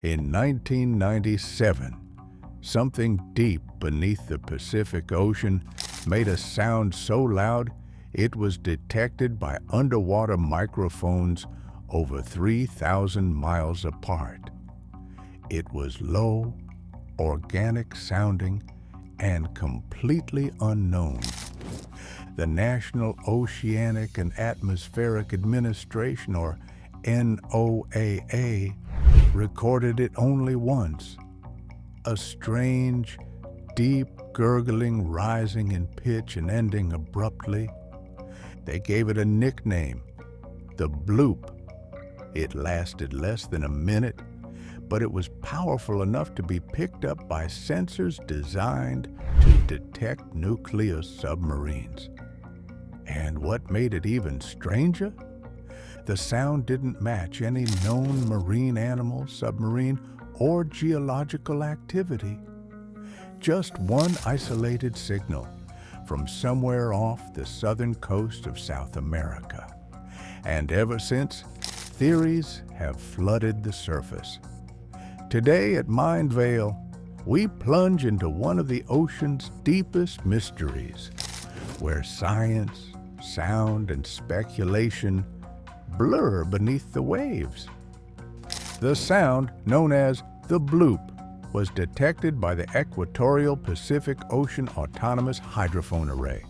In 1997, something deep beneath the Pacific Ocean made a sound so loud it was detected by underwater microphones over 3,000 miles apart. It was low, organic sounding, and completely unknown. The National Oceanic and Atmospheric Administration, or NOAA, recorded it only once. A strange, deep gurgling rising in pitch and ending abruptly. They gave it a nickname, the Bloop. It lasted less than a minute, but it was powerful enough to be picked up by sensors designed to detect nuclear submarines. And what made it even stranger? The sound didn't match any known marine animal, submarine, or geological activity. Just one isolated signal from somewhere off the southern coast of South America. And ever since, theories have flooded the surface. Today at MindVeil, we plunge into one of the ocean's deepest mysteries, where science, sound, and speculation blur beneath the waves. The sound, known as the Bloop, was detected by the Equatorial Pacific Ocean Autonomous Hydrophone Array,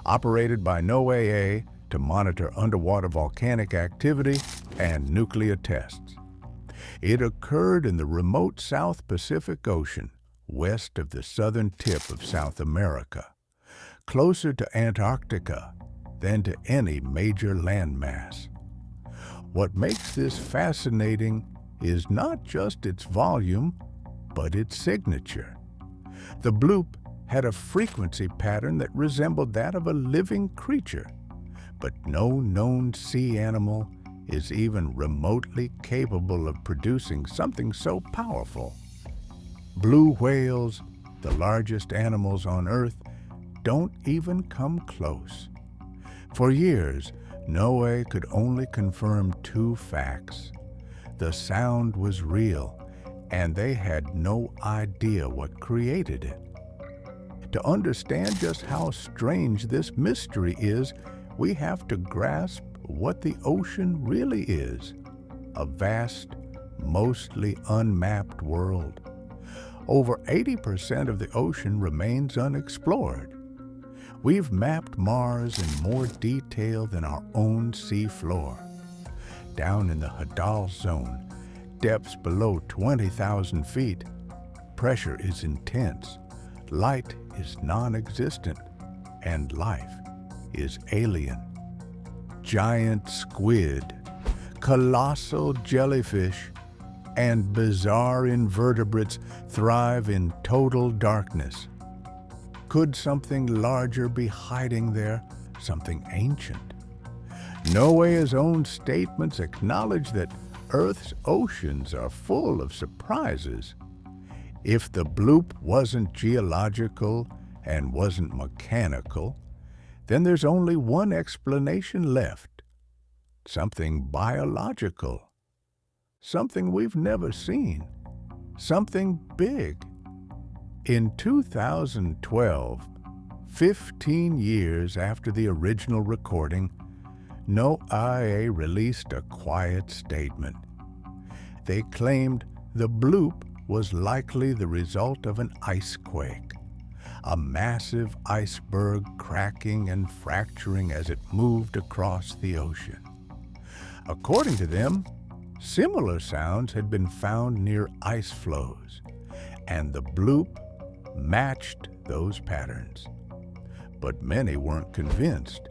operated by NOAA to monitor underwater volcanic activity and nuclear tests. It occurred in the remote South Pacific Ocean, west of the southern tip of South America, closer to Antarctica than to any major landmass. What makes this fascinating is not just its volume, but its signature. The Bloop had a frequency pattern that resembled that of a living creature, but no known sea animal is even remotely capable of producing something so powerful. Blue whales, the largest animals on Earth, don't even come close. For years, NOAA could only confirm two facts. The sound was real, and they had no idea what created it. To understand just how strange this mystery is, we have to grasp what the ocean really is: a vast, mostly unmapped world. Over 80% of the ocean remains unexplored. We've mapped Mars in more detail than our own sea floor. Down in the Hadal Zone, depths below 20,000 feet, pressure is intense, light is non-existent, and life is alien. Giant squid, colossal jellyfish, and bizarre invertebrates thrive in total darkness. Could something larger be hiding there, something ancient? NOAA's own statements acknowledge that Earth's oceans are full of surprises. If the Bloop wasn't geological and wasn't mechanical, then there's only one explanation left: something biological, something we've never seen, something big. In 2012, 15 years after the original recording, NOAA released a quiet statement. They claimed the Bloop was likely the result of an icequake, a massive iceberg cracking and fracturing as it moved across the ocean. According to them, similar sounds had been found near ice flows, and the Bloop matched those patterns. But many weren't convinced.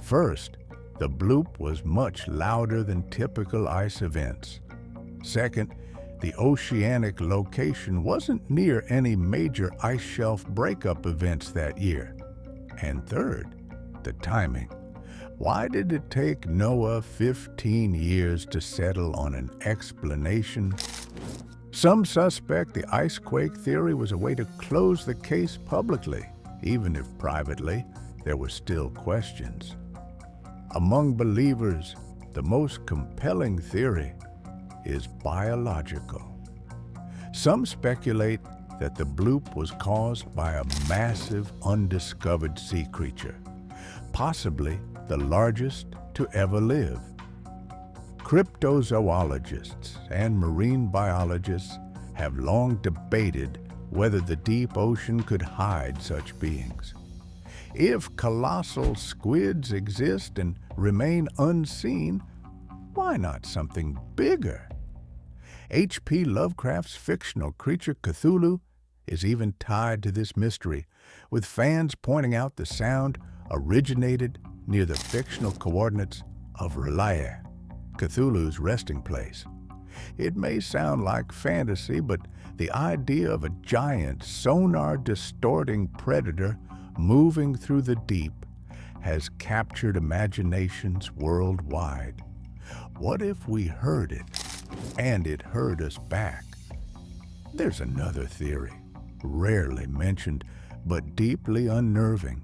First, the Bloop was much louder than typical ice events. Second, the oceanic location wasn't near any major ice shelf breakup events that year. And third, the timing. Why did it take NOAA 15 years to settle on an explanation? Some suspect the icequake theory was a way to close the case publicly, even if privately there were still questions. Among believers, the most compelling theory is biological. Some speculate that the bloop was caused by a massive undiscovered sea creature, possibly the largest to ever live. Cryptozoologists and marine biologists have long debated whether the deep ocean could hide such beings. If colossal squids exist and remain unseen, why not something bigger? H.P. Lovecraft's fictional creature Cthulhu is even tied to this mystery, with fans pointing out the sound originated near the fictional coordinates of R'lyeh, Cthulhu's resting place. It may sound like fantasy, but the idea of a giant, sonar-distorting predator moving through the deep has captured imaginations worldwide. What if we heard it, and it heard us back? There's another theory, rarely mentioned, but deeply unnerving.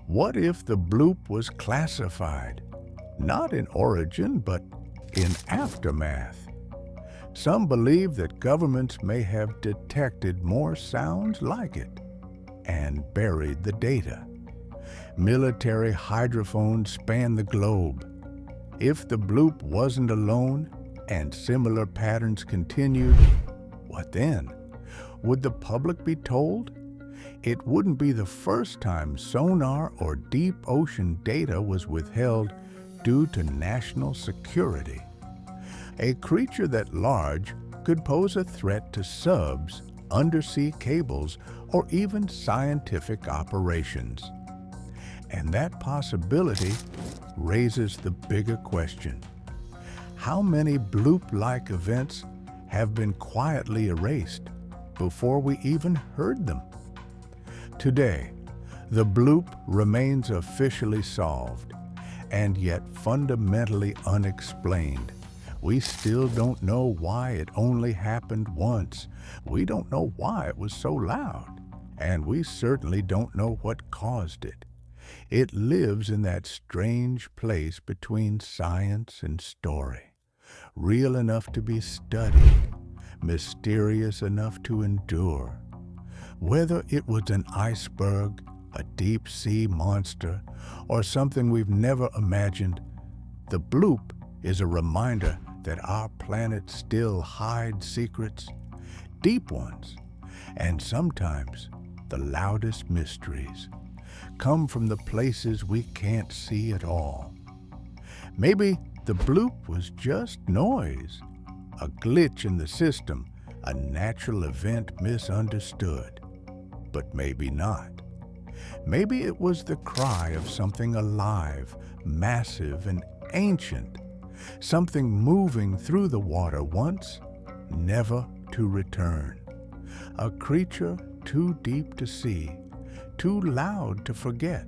What if the bloop was classified, not in origin, but in aftermath? Some believe that governments may have detected more sounds like it and buried the data. Military hydrophones span the globe. If the bloop wasn't alone and similar patterns continued, what then? Would the public be told? It wouldn't be the first time sonar or deep ocean data was withheld due to national security. A creature that large could pose a threat to subs, undersea cables, or even scientific operations. And that possibility raises the bigger question. How many bloop-like events have been quietly erased before we even heard them? Today, the bloop remains officially solved, and yet fundamentally unexplained. We still don't know why it only happened once. We don't know why it was so loud. And we certainly don't know what caused it. It lives in that strange place between science and story, real enough to be studied, mysterious enough to endure. Whether it was an iceberg, a deep-sea monster, or something we've never imagined, the bloop is a reminder that our planet still hides secrets, deep ones, and sometimes the loudest mysteries come from the places we can't see at all. Maybe the bloop was just noise, a glitch in the system, a natural event misunderstood. But maybe not. Maybe it was the cry of something alive, massive, and ancient, something moving through the water once, never to return. A creature too deep to see, too loud to forget,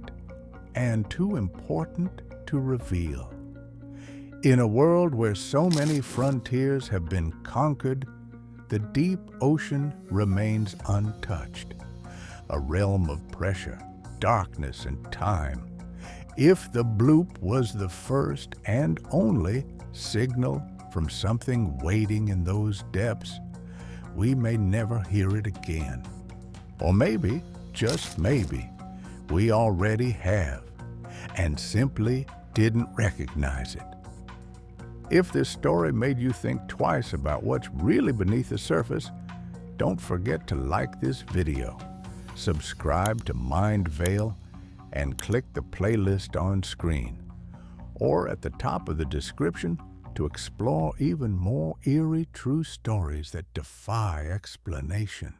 and too important to reveal. In a world where so many frontiers have been conquered, the deep ocean remains untouched, a realm of pressure, darkness, and time. If the bloop was the first and only signal from something waiting in those depths, we may never hear it again. Or maybe, just maybe, we already have, and simply didn't recognize it. If this story made you think twice about what's really beneath the surface, don't forget to like this video, subscribe to MindVeil, and click the playlist on screen, or at the top of the description to explore even more eerie true stories that defy explanation.